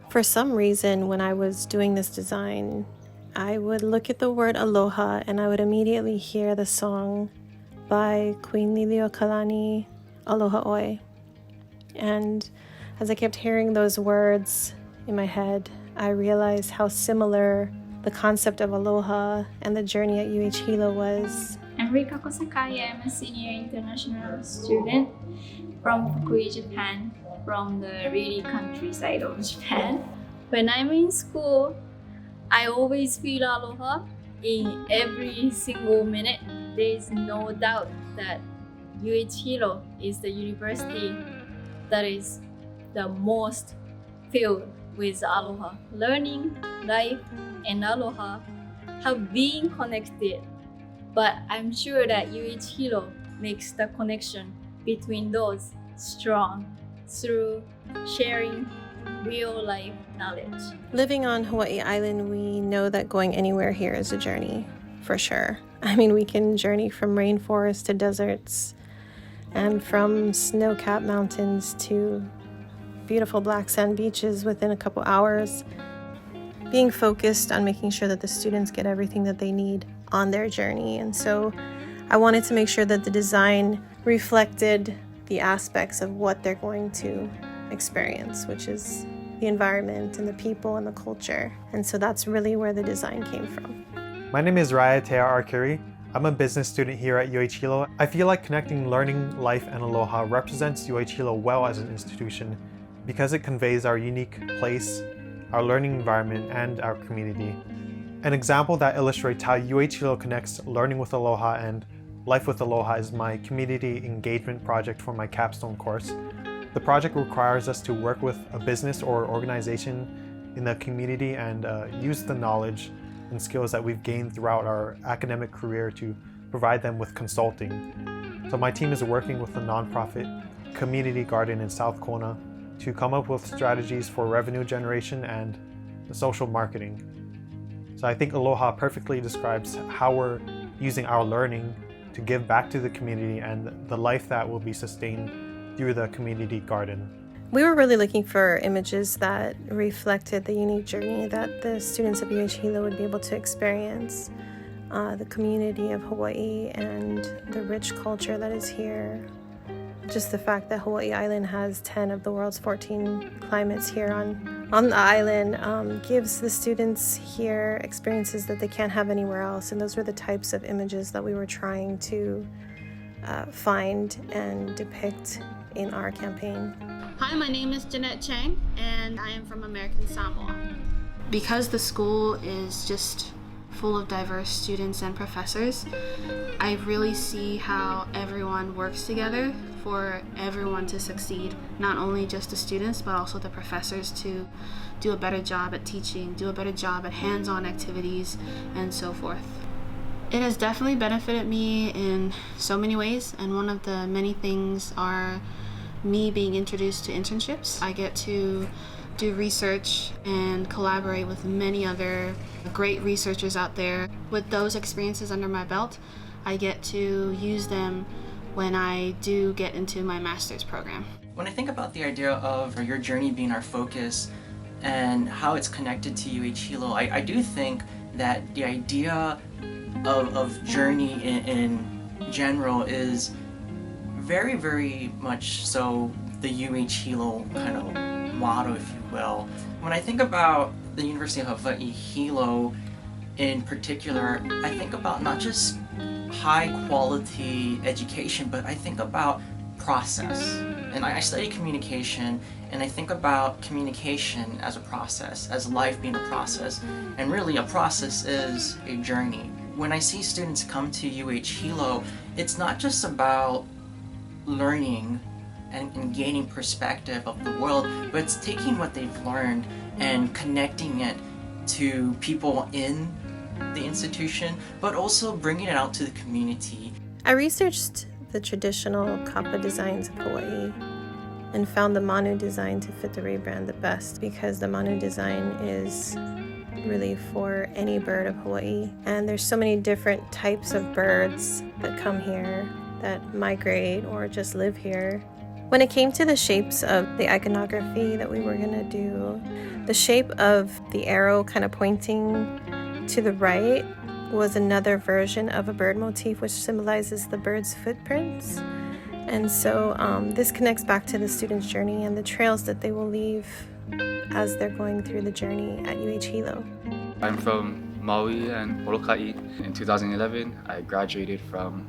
For some reason, when I was doing this design, I would look at the word aloha and I would immediately hear the song by Queen Liliuokalani, Aloha Oi. And as I kept hearing those words in my head, I realized how similar the concept of aloha and the journey at UH Hilo was. I'm Rikako Sakai. I'm a senior international student from Fukui, Japan, from the really countryside of Japan. When I'm in school, I always feel aloha in every single minute. There is no doubt that UH Hilo is the university that is the most filled with aloha. Learning, life, and aloha have been connected, but I'm sure that UH Hilo makes the connection between those strong through sharing real life knowledge. Living on Hawaii Island, we know that going anywhere here is a journey, for sure. I mean, we can journey from rainforests to deserts, and from snow-capped mountains to beautiful black sand beaches within a couple hours. Being focused on making sure that the students get everything that they need on their journey. And so I wanted to make sure that the design reflected the aspects of what they're going to experience, which is the environment and the people and the culture. And so that's really where the design came from. My name is Raya Tea Arkiri. I'm a business student here at UH Hilo. I feel like connecting learning, life, and aloha represents UH Hilo well as an institution because it conveys our unique place, our learning environment, and our community. An example that illustrates how UH Hilo connects learning with aloha and life with aloha is my community engagement project for my capstone course. The project requires us to work with a business or organization in the community and use the knowledge and skills that we've gained throughout our academic career to provide them with consulting. So my team is working with the nonprofit Community Garden in South Kona to come up with strategies for revenue generation and social marketing. So I think Aloha perfectly describes how we're using our learning to give back to the community and the life that will be sustained through the community garden. We were really looking for images that reflected the unique journey that the students of UH Hilo would be able to experience, the community of Hawaii and the rich culture that is here. Just the fact that Hawaii Island has 10 of the world's 14 climates here on the island gives the students here experiences that they can't have anywhere else. And those were the types of images that we were trying to find and depict in our campaign. Hi, my name is Jeanette Chang, and I am from American Samoa. Because the school is just full of diverse students and professors, I really see how everyone works together for everyone to succeed, not only just the students, but also the professors to do a better job at teaching, do a better job at hands-on activities, and so forth. It has definitely benefited me in so many ways, and one of the many things are me being introduced to internships. I get to do research and collaborate with many other great researchers out there. With those experiences under my belt, I get to use them when I do get into my master's program. When I think about the idea of your journey being our focus and how it's connected to UH Hilo, I do think that the idea of journey in general is very, very much so the UH Hilo kind of motto, if you will. When I think about the University of Hawaii Hilo in particular, I think about not just high quality education, but I think about process. And I study communication, and I think about communication as a process, as life being a process. And really a process is a journey. When I see students come to UH Hilo, it's not just about learning and gaining perspective of the world, but it's taking what they've learned and connecting it to people in the institution, but also bringing it out to the community. I researched the traditional kapa designs of Hawaii and found the Manu design to fit the rebrand the best, because the Manu design is really for any bird of Hawaii. And there's so many different types of birds that come here, that migrate or just live here. When it came to the shapes of the iconography that we were going to do, the shape of the arrow kind of pointing to the right was another version of a bird motif, which symbolizes the bird's footprints. And so this connects back to the student's journey and the trails that they will leave as they're going through the journey at UH Hilo. I'm from Maui and Molokai. In 2011, I graduated from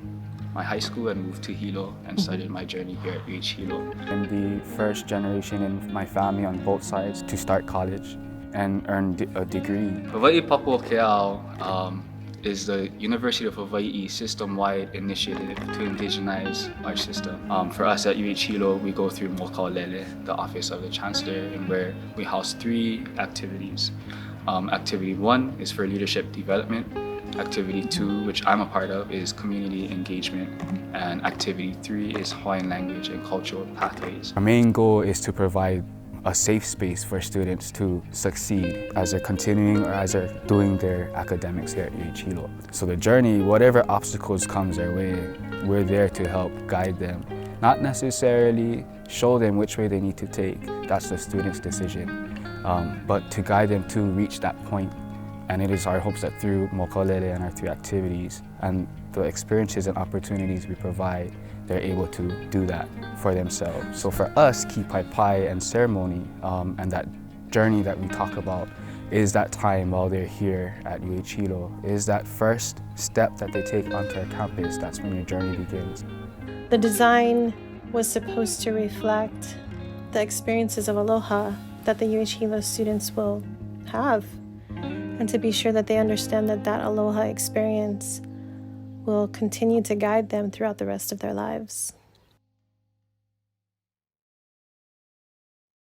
my high school and moved to Hilo and started my journey here at UH Hilo. I'm the first generation in my family on both sides to start college and earn a degree. Hawaii Papua Kea'au is the University of Hawaii system-wide initiative to indigenize our system. For us at UH Hilo, we go through Mokaolele, the Office of the Chancellor, and where we house 3 activities. Activity 1 is for leadership development. Activity 2, which I'm a part of, is community engagement. And activity 3 is Hawaiian language and cultural pathways. Our main goal is to provide a safe space for students to succeed as they're continuing or as they're doing their academics here at UH Hilo. So the journey, whatever obstacles comes their way, we're there to help guide them. Not necessarily show them which way they need to take, that's the student's decision, but to guide them to reach that point. And it is our hopes that through Mokaolele and our 3 activities and the experiences and opportunities we provide, they're able to do that for themselves. So for us, Kipaipai and ceremony and that journey that we talk about is that time while they're here at UH Hilo, is that first step that they take onto our campus. That's when your journey begins. The design was supposed to reflect the experiences of aloha that the UH Hilo students will have, and to be sure that they understand that that aloha experience will continue to guide them throughout the rest of their lives.